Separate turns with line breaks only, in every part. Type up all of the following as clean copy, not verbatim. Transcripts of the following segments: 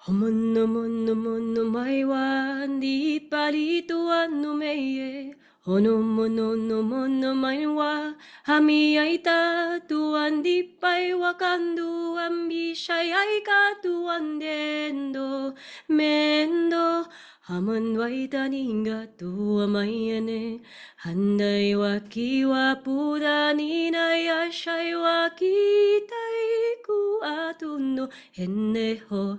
Homono mono mono mai wa di palito ano meye. Hono mono no mono mai wa hami aita tuan di pai wakandu ambi shai ai ka tuan dendo mendo hamon waita ninga tua mai ane handai wa kiwa puda ni na ya shai wa kitai ku atuno henne ho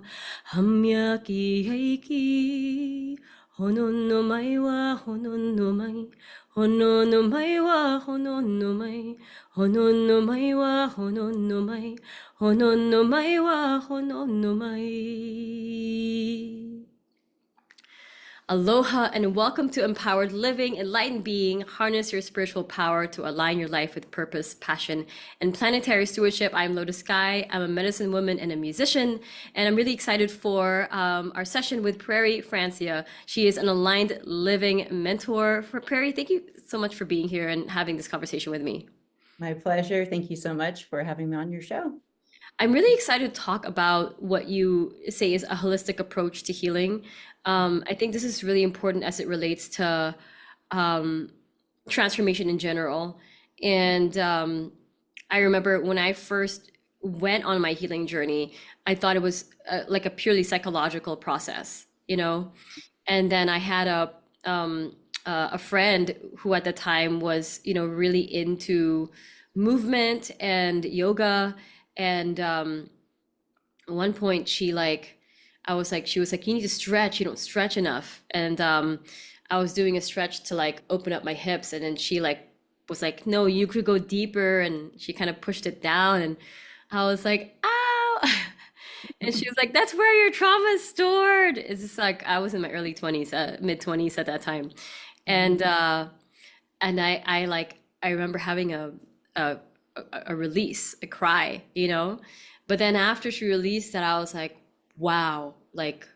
Hamyaki heiki, honon no mai wa honon no mai, honon no mai wa honon no mai, honon no mai wa honon no mai, honon no mai wa honon no mai. Aloha and welcome to Empowered Living, Enlightened Being. Harness your spiritual power to align your life with purpose, passion, and planetary stewardship. I'm Lotus Sky. I'm a medicine woman and a musician, and I'm really excited for our session with Prairie Francia. She is an aligned living mentor. For Prairie, thank you so much for being here and having this conversation with me.
My pleasure. Thank you so much for having me on your show.
I'm really excited to talk about what you say is a holistic approach to healing. I think this is really important as it relates to um, transformation in general. And I remember when I first went on my healing journey, I thought it was like a purely psychological process, you know? And then I had a friend who at the time was, really into movement and yoga. And at one point she was like, you need to stretch, you don't stretch enough. And I was doing a stretch to like open up my hips, and then she like was like, no, you could go deeper, and she kind of pushed it down, and I was like, ow. And she was like, that's where your trauma is stored. It's just like I was in my early 20s, mid 20s at that time. And I remember having a a release, a cry, you know? But then after she released that, I was like, wow, like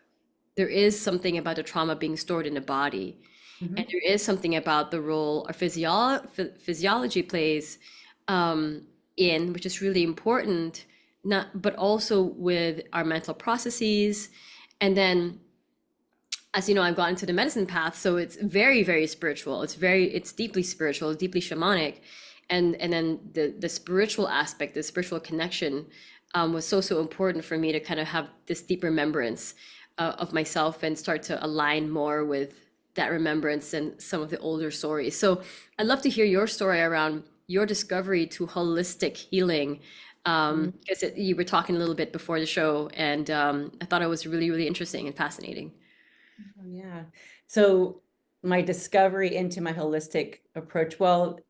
there is something about the trauma being stored in the body. And
Mhm.
there is something about the role our physiology plays in, which is really important, not, but also with our mental processes. And then, as you know, I've gotten into the medicine path, so it's very, very spiritual. It's deeply spiritual, deeply shamanic, and then the spiritual aspect, the spiritual connection, was so important for me to kind of have this deep remembrance of myself and start to align more with that remembrance and some of the older stories. So I'd love to hear your story around your discovery to holistic healing.
Mhm.
Because you were talking a little bit before the show, and I thought it was really, really interesting and fascinating.
Oh, yeah. So my discovery into my holistic approach, well,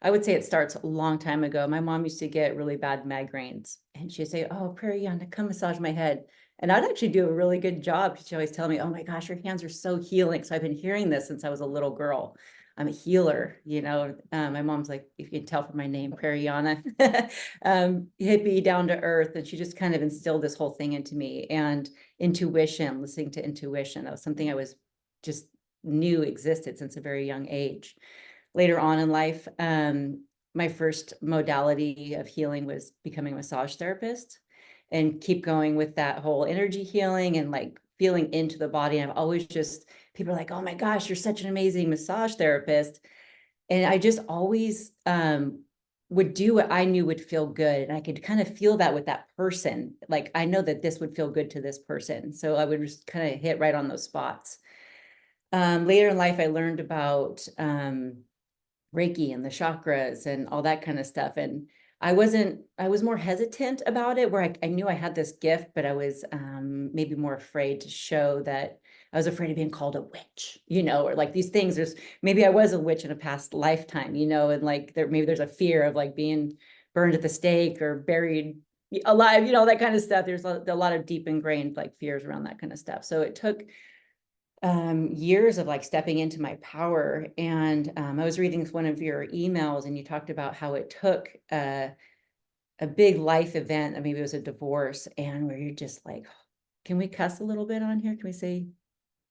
I would say it starts a long time ago. My mom used to get really bad migraines, and she'd say, "Oh, Prairie, come massage my head." And I'd actually do a really good job. She'd always tell me, "Oh my gosh, your hands are so healing." So I've been hearing this since I was a little girl. I'm a healer. My mom's like, if you can tell from my name, Prairiana, hippie, down to earth. And she just kind of instilled this whole thing into me. And intuition, listening to intuition, that was something I was just knew existed since a very young age. Later on in life, my first modality of healing was becoming a massage therapist, and keep going with that whole energy healing and like feeling into the body. And I've always just, people are like, oh my gosh, you're such an amazing massage therapist. And I just always would do what I knew would feel good. And I could kind of feel that with that person. Like, I know that this would feel good to this person. So I would just kind of hit right on those spots. Later in life, I learned about Reiki and the chakras and all that kind of stuff. And I was more hesitant about it, where I knew I had this gift, but I was maybe more afraid to show that. I was afraid of being called a witch, or like these things. Maybe I was a witch in a past lifetime, and like maybe there's a fear of like being burned at the stake or buried alive, that kind of stuff. There's a lot of deep ingrained like fears around that kind of stuff. So it took years of like stepping into my power. And I was reading one of your emails, and you talked about how it took a big life event, maybe it was a divorce, and where you're just like, can we cuss a little bit on here? Can we say,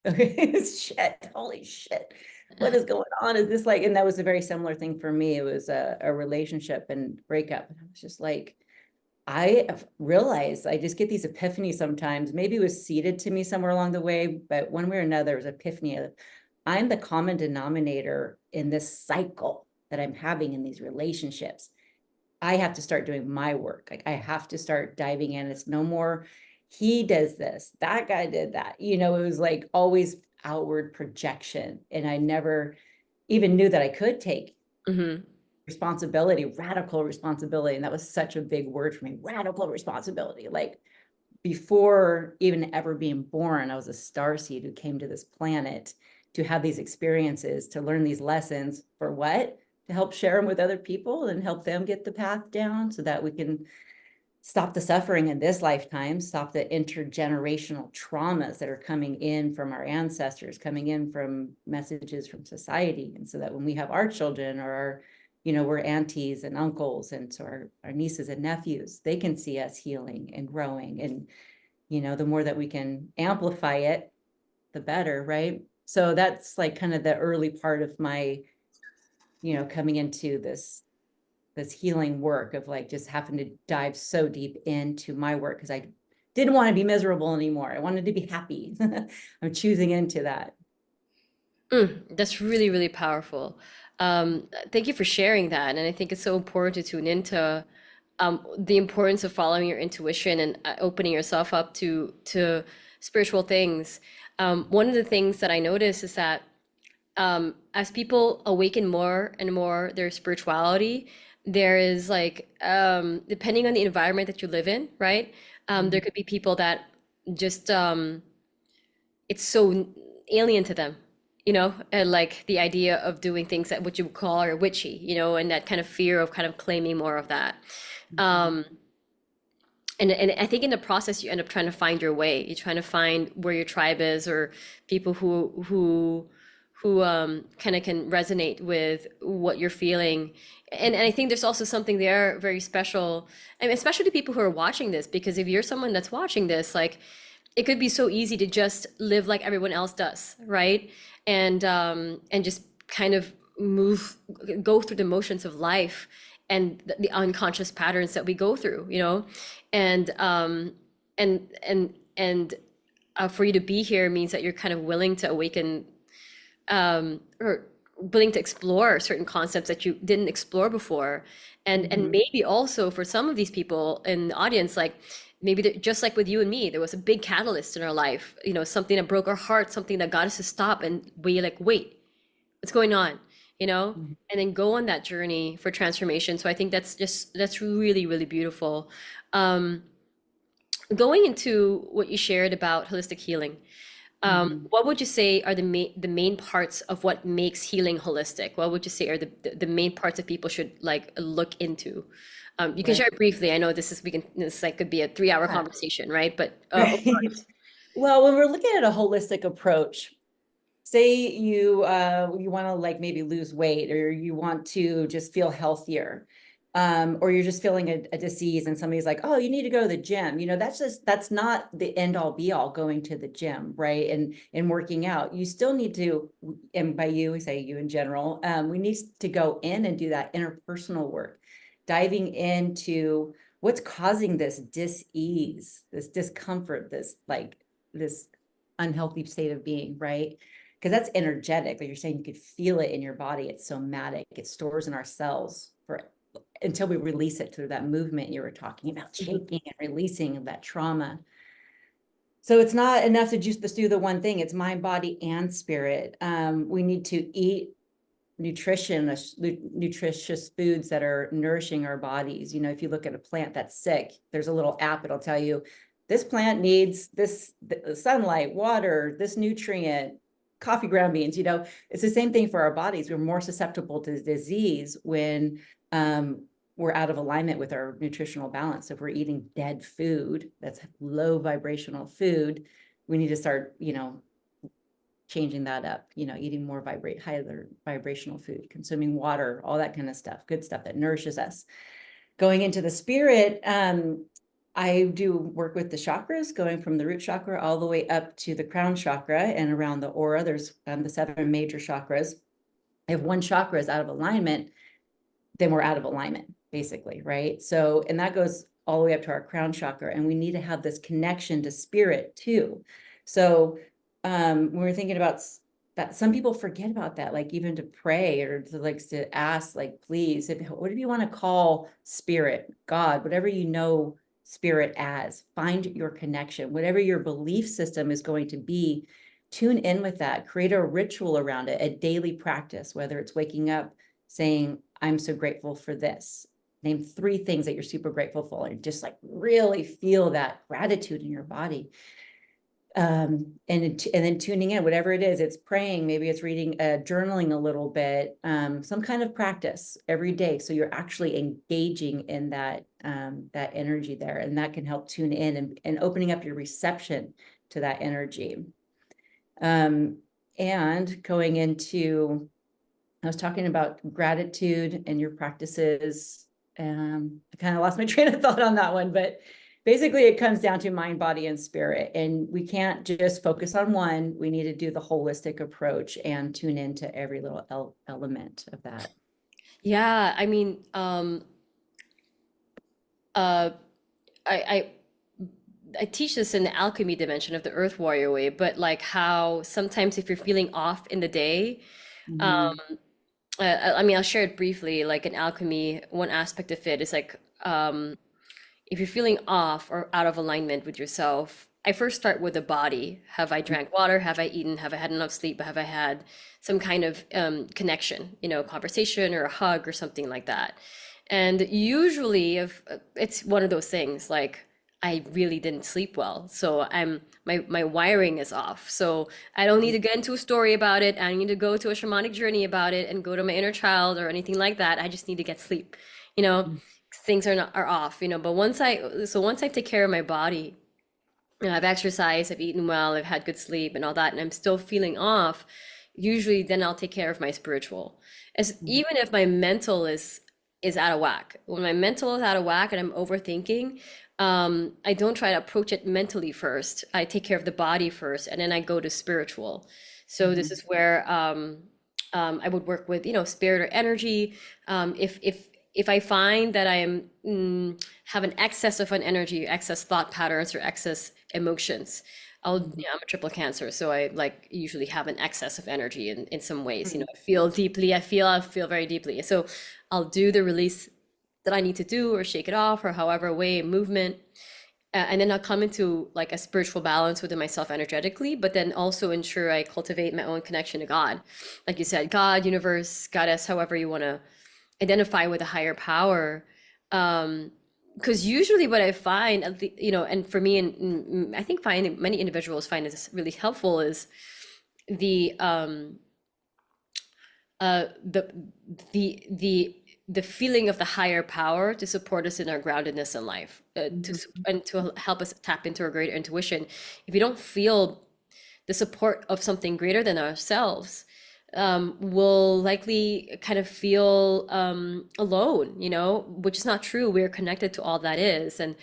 okay, shit, holy shit, what is going on? Is this like, and that was a very similar thing for me. It was a relationship and breakup. And I was just like, I have realized I just get these epiphanies sometimes. Maybe it was seeded to me somewhere along the way, but one way or another, it was epiphany of I'm the common denominator in this cycle that I'm having in these relationships. I have to start doing my work. Like I have to start diving in. It's no more, he does this, that guy did that. You know, it was like always outward projection. And I never even knew that I could take
Mm-hmm.
responsibility, radical responsibility. And that was such a big word for me, radical responsibility. Like before even ever being born, I was a starseed who came to this planet to have these experiences, to learn these lessons for what? To help share them with other people and help them get the path down so that we can stop the suffering in this lifetime, stop the intergenerational traumas that are coming in from our ancestors, coming in from messages from society. And so that when we have our children or our, you know, we're aunties and uncles, and so our nieces and nephews, they can see us healing and growing. And, you know, the more that we can amplify it, the better, right? So that's like kind of the early part of my, you know, coming into this healing work of like just having to dive so deep into my work because I didn't want to be miserable anymore. I wanted to be happy. I'm choosing into that.
That's really, really powerful. Thank you for sharing that. And I think it's so important to tune into the importance of following your intuition and opening yourself up to spiritual things. One of the things that I notice is that as people awaken more and more their spirituality, there is like, depending on the environment that you live in, right? There
Mhm.
could be people that just it's so alien to them, and like the idea of doing things that what you would call are witchy, and that kind of fear of kind of claiming more of that.
Mhm.
Um, and I think in the process you end up trying to find your way. You're trying to find where your tribe is, or people who kind of can resonate with what you're feeling. And I think there's also something there very special, and especially to people who are watching this, because if you're someone that's watching this, like it could be so easy to just live like everyone else does, right? And just kind of go through the motions of life and the unconscious patterns that we go through, and for you to be here means that you're kind of willing to awaken, or willing to explore certain concepts that you didn't explore before. And
Mhm.
maybe also for some of these people in the audience, like maybe just like with you and me, there was a big catalyst in our life, something that broke our heart, something that got us to stop and we like, wait, what's going on,
Mhm.
and then go on that journey for transformation. So I think that's really, really beautiful. um Going into what you shared about holistic healing,
Mhm.
what would you say are the main parts of what makes healing holistic? What would you say are the main parts that people should like look into? You can
Right.
share it briefly. I know this like could be a 3-hour
Yeah.
conversation, right? But
Right. Well, when we're looking at a holistic approach, say you want to like maybe lose weight or you want to just feel healthier, or you're just feeling a disease and somebody's like, oh, you need to go to the gym, that's not the end all be all going to the gym, right? And working out, you still need to, and by you we say you in general, we need to go in and do that interpersonal work, diving into what's causing this dis-ease, this discomfort, this unhealthy state of being, right? Because that's energetic. Like you're saying, you could feel it in your body. It's somatic. It stores in our cells for until we release it through that movement you were talking about,
Mhm.
shaking and releasing of that trauma. So it's not enough to just do the one thing. It's mind, body, and spirit. We need to eat nutritious foods that are nourishing our bodies. If you look at a plant that's sick, there's a little app, it'll tell you this plant needs this sunlight, water, this nutrient, coffee ground beans. It's the same thing for our bodies. We're more susceptible to disease when we're out of alignment with our nutritional balance. If we're eating dead food, that's low vibrational food, we need to start changing that up, eating more higher vibrational food, consuming water, all that kind of stuff, good stuff that nourishes us. Going into the spirit, I do work with the chakras, going from the root chakra all the way up to the crown chakra and around the aura. There's the 7 major chakras. If one chakra is out of alignment, then we're out of alignment, basically, right? So, and that goes all the way up to our crown chakra. And we need to have this connection to spirit too. So when we're thinking about that, some people forget about that, like even to pray or to like to ask, like, please, whatever you want to call spirit, God, whatever you know spirit as, find your connection, whatever your belief system is going to be, tune in with that, create a ritual around it, a daily practice, whether it's waking up saying, I'm so grateful for this. Name 3 things that you're super grateful for, and just like really feel that gratitude in your body. And then tuning in, whatever it is, it's praying, maybe it's reading, journaling a little bit, some kind of practice every day. So you're actually engaging in that energy there, and that can help tune in and opening up your reception to that energy. And going into, I was talking about gratitude and your practices. I kind of lost my train of thought on that one, but basically it comes down to mind, body, and spirit. And we can't just focus on one. We need to do the holistic approach and tune into every little element of that.
Yeah, I mean, uh, I I teach this in the alchemy dimension of the Earth Warrior way, but like how sometimes if you're feeling off in the day, um,
Mhm.
I mean, I'll share it briefly. Like in alchemy, one aspect of it is like if you're feeling off or out of alignment with yourself, I first start with the body. Have I drank water? Have I eaten? Have I had enough sleep? Have I had some kind of connection, conversation or a hug or something like that? And usually, if it's one of those things, like I really didn't sleep well, so my wiring is off. So I don't need to get into a story about it. I don't need to go to a shamanic journey about it and go to my inner child or anything like that. I just need to get sleep. You know, things are off, but once I take care of my body, I've exercised, I've eaten well, I've had good sleep and all that, and I'm still feeling off, usually then I'll take care of my spiritual. As even if my mental is out of whack. When my mental is out of whack and I'm overthinking, I don't try to approach it mentally first. I take care of the body first, and then I go to spiritual. So this
Mhm.
is where I would work with, spirit or energy. If I find that I am have an excess of an energy, excess thought patterns, or excess emotions,
Mhm.
I'm a triple cancer, so I like usually have an excess of energy in some ways.
Mhm.
I feel deeply, I feel very deeply. So I'll do the release that I need to do, or shake it off, or however way movement. And then I'll come into like a spiritual balance within myself energetically, but then also ensure I cultivate my own connection to God. Like you said, God, universe, goddess, however you want to identify with a higher power. Because usually what I find, and for me, and I think finding many individuals find this really helpful, is the uh, the the the feeling of the higher power to support us in our groundedness in life,
Mhm.
and to help us tap into our greater intuition. If you don't feel the support of something greater than ourselves, will likely kind of feel alone, which is not true. We're connected to all that is, and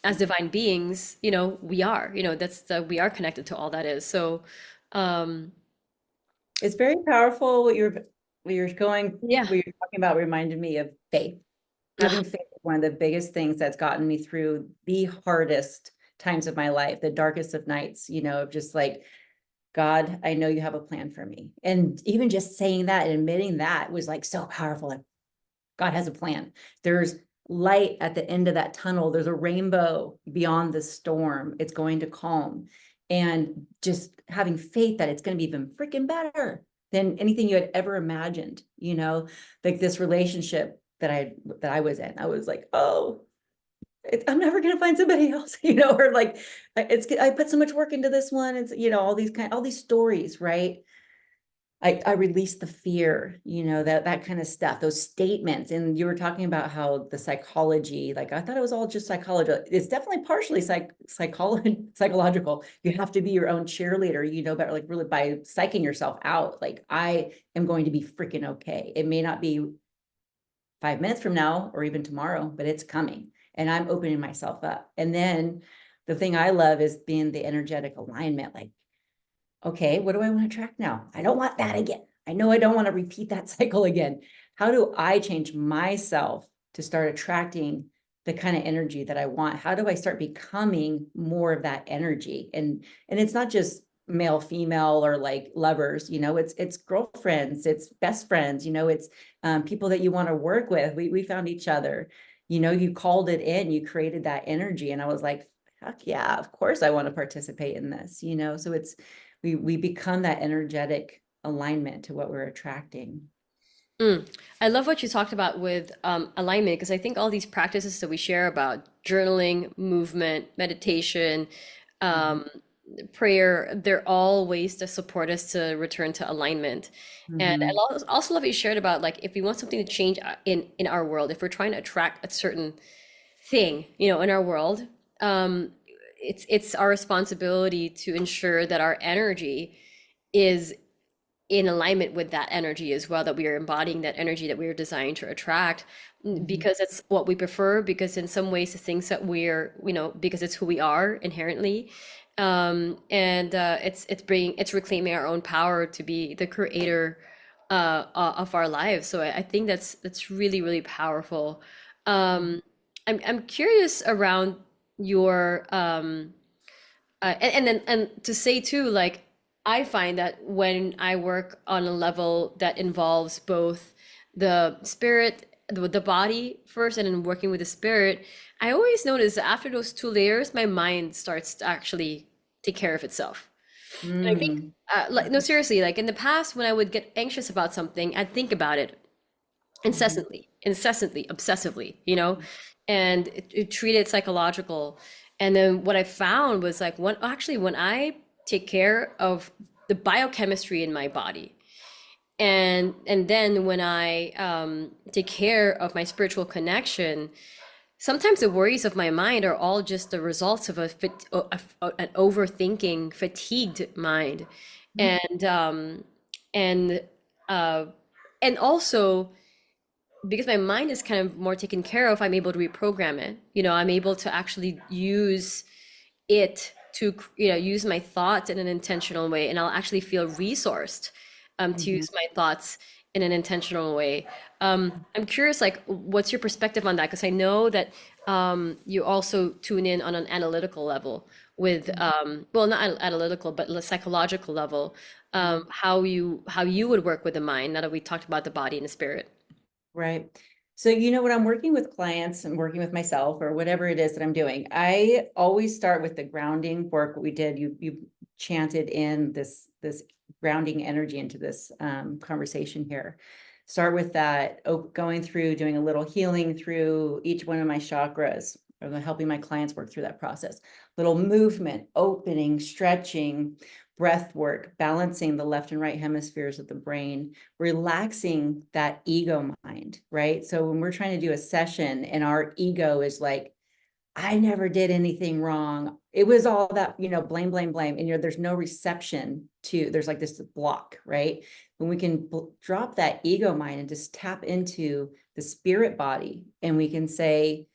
as divine beings, we are, we are connected to all that is. So, um,
It's very powerful
yeah.
what you're talking about reminded me of faith. Having faith is one of the biggest things that's gotten me through the hardest times of my life, the darkest of nights, of just like, God, I know you have a plan for me. And even just saying that and admitting that was like so powerful. Like, God has a plan. There's light at the end of that tunnel. There's a rainbow beyond the storm. It's going to calm. And just having faith that it's going to be even freaking better than anything you had ever imagined, like this relationship that I was in. I was like, oh, I'm never going to find somebody else, or like I put so much work into this one. It's, all these stories, right? I released the fear, that kind of stuff, those statements. And you were talking about how the psychology, like I thought it was all just psychology. It's definitely partially psychological. You have to be your own cheerleader, better, like really by psyching yourself out. Like I am going to be freaking okay. It may not be 5 minutes from now or even tomorrow, but it's coming. And I'm opening myself up. And then the thing I love is being the energetic alignment. Like, okay, what do I want to attract now? I don't want that again. I know I don't want to repeat that cycle again. How do I change myself to start attracting the kind of energy that I want? How do I start becoming more of that energy? And it's not just male, female, or like lovers, it's girlfriends, it's best friends, it's people that you want to work with. We found each other, you called it in, you created that energy. And I was like, heck yeah, of course I want to participate in this, so we become that energetic alignment to what we're attracting.
Mm. I love what you talked about with alignment, because I think all these practices that we share about journaling, movement, meditation,
Mhm.
um, prayer, they're all ways to support us to return to alignment. And I
Mhm.
also love what you shared about, like, if we want something to change in our world, if we're trying to attract a certain thing, in our world, um, it's our responsibility to ensure that our energy is in alignment with that energy as well, that we are embodying that energy that we are designed to attract,
Mhm.
because it's what we prefer, because in some ways the things that we're, because it's who we are inherently. And it's reclaiming our own power to be the creator of our lives. So I think that's really, really powerful. I'm curious around your and to say too, like, I find that when I work on a level that involves both the spirit, the body first, and then working with the spirit, I always notice that after those two layers, my mind starts to actually take care of itself. And I think,
Mm.
like, no, seriously, like in the past, when I would get anxious about something, I'd think about it
Mhm.
incessantly, obsessively, and treat it psychological. And then what I found was, like, when I take care of the biochemistry in my body, and then when I take care of my spiritual connection, sometimes the worries of my mind are all just the results of an overthinking, fatigued mind,
Mhm.
and and uh, and also, because my mind is kind of more taken care of, I'm able to reprogram it. I'm able to actually use it to, use my thoughts in an intentional way, and I'll actually feel resourced to
Mhm.
use my thoughts in an intentional way. I'm curious, like, what's your perspective on that? Because I know that you also tune in on an analytical level with, well, not analytical, but a psychological level,
Mhm.
how you would work with the mind. Now that we talked about the body and the spirit.
Right. So, when I'm working with clients and working with myself or whatever it is that I'm doing, I always start with the grounding work. What we did, you chanted in this grounding energy into this conversation here. Start with that, going through, doing a little healing through each one of my chakras, or helping my clients work through that process. Little movement, opening, stretching, breath work, balancing the left and right hemispheres of the brain, relaxing that ego mind, right? So when we're trying to do a session and our ego is like, I never did anything wrong. It was all that, blame, blame, blame. And there's no reception there's like this block, right? When we can drop that ego mind and just tap into the spirit body, and we can say,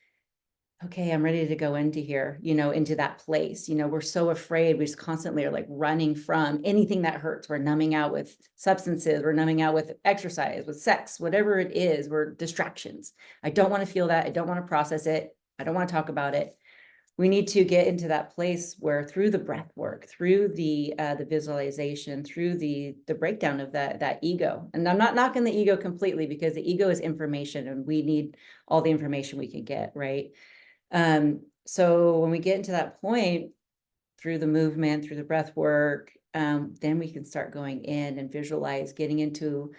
okay, I'm ready to go into here, into that place. We're so afraid. We just constantly are like running from anything that hurts. We're numbing out with substances. We're numbing out with exercise, with sex, whatever it is. We're distractions. I don't want to feel that. I don't want to process it. I don't want to talk about it. We need to get into that place where, through the breath work, through the visualization, through the breakdown of that ego. And I'm not knocking the ego completely, because the ego is information, and we need all the information we can get, right? So when we get into that point, through the movement, through the breath work, then we can start going in and visualize getting into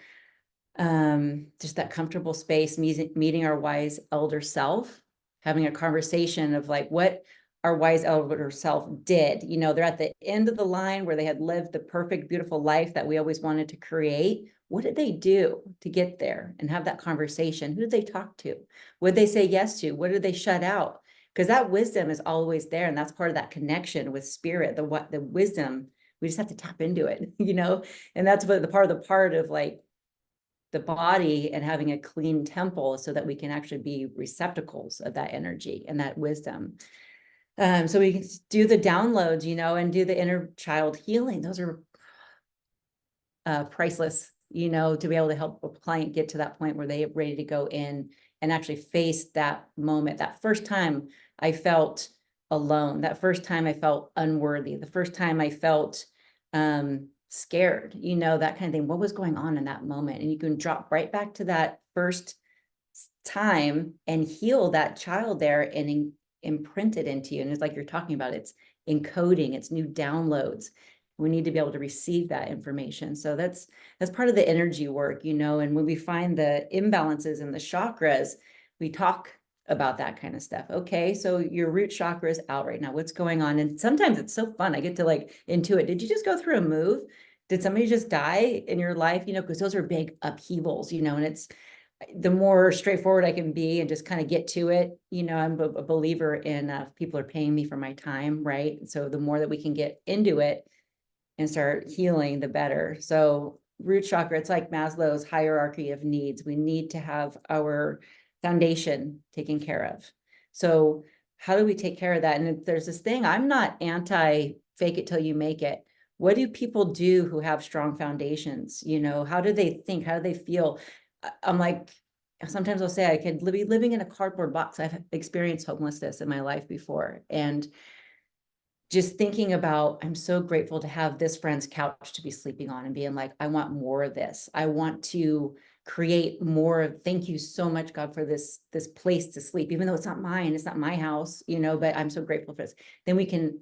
just that comfortable space, meeting our wise elder self, having a conversation of like what our wise elder self did. They're at the end of the line where they had lived the perfect, beautiful life that we always wanted to create. What did they do to get there? And have that conversation. Who did they talk to? What did they say yes to? What did they shut out? Because that wisdom is always there, and that's part of that connection with spirit. The wisdom, we just have to tap into it, and that's what the part of like the body, and having a clean temple, so that we can actually be receptacles of that energy and that wisdom. So we can do the downloads, and do the inner child healing. Those are priceless, to be able to help a client get to that point where they are ready to go in and actually face that moment. That first time I felt alone, that first time I felt unworthy, the first time I felt scared, that kind of thing. What was going on in that moment? And you can drop right back to that first time and heal that child there and imprint it into you. And it's like you're talking about, it's encoding, it's new downloads. We need to be able to receive that information. So that's part of the energy work, and when we find the imbalances in the chakras, we talk about that kind of stuff. Okay, so your root chakra is out right now. What's going on? And sometimes it's so fun. I get to intuit. Did you just go through a move? Did somebody just die in your life? Because those are big upheavals, and it's the more straightforward I can be and just kind of get to it. I'm a believer in people are paying me for my time, right? So the more that we can get into it and start healing, the better. So root chakra, it's like Maslow's hierarchy of needs. We need to have our foundation taken care of. So how do we take care of that? And there's this thing, I'm not anti fake it till you make it. What do people do who have strong foundations? How do they think? How do they feel? I'm like, sometimes I'll say I could be living in a cardboard box. I've experienced homelessness in my life before. And just thinking about, I'm so grateful to have this friend's couch to be sleeping on and being like, I want more of this. I want to create more. Thank you so much, God, for this place to sleep, even though it's not mine, it's not my house, but I'm so grateful for this. Then we can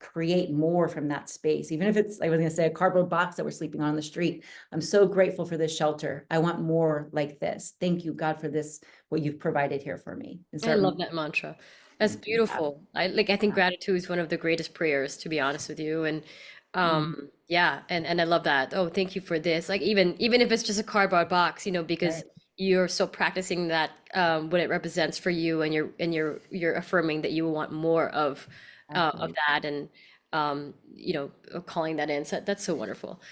create more from that space, even if it's, I was going to say, a cardboard box that we're sleeping on the street. I'm so grateful for this shelter. I want more like this. Thank you, God, for this, what you've provided here for me. And
I
start
love that mantra. That's beautiful. I think gratitude is one of the greatest prayers, to be honest with you. And yeah, and I love that. Oh, thank you for this. Like even if it's just a cardboard box, because
Right.
you're so practicing that what it represents for you, and you're affirming that you want more of
Exactly.
that, and calling that in. So that's so wonderful.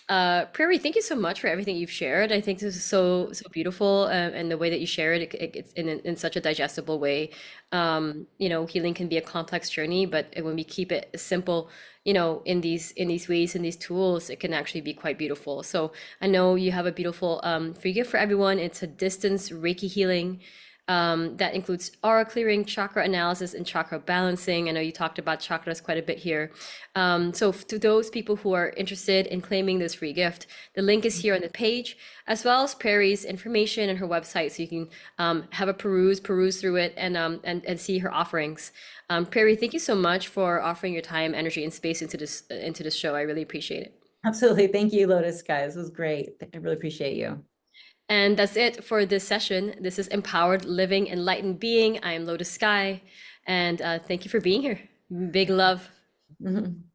Prairie, thank you so much for everything you've shared. I think this is so beautiful, and the way that you share it, it's in such a digestible way. Healing can be a complex journey, but when we keep it simple, in these ways, in these tools, it can actually be quite beautiful. So I know you have a beautiful free gift for everyone. It's a distance Reiki healing that includes aura clearing, chakra analysis, and chakra balancing. I know you talked about chakras quite a bit here. So to those people who are interested in claiming this free gift, the link is here on the page, as well as Prairie's information and her website, so you can have a peruse through it, and see her offerings. Prairie, thank you so much for offering your time, energy, and space into this show. I really appreciate it.
Absolutely. Thank you, Lotus Sky. This was great. I really appreciate you.
And that's it for this session. This is Empowered Living Enlightened Being. I am Lotus Sky, and thank you for being here. Big love.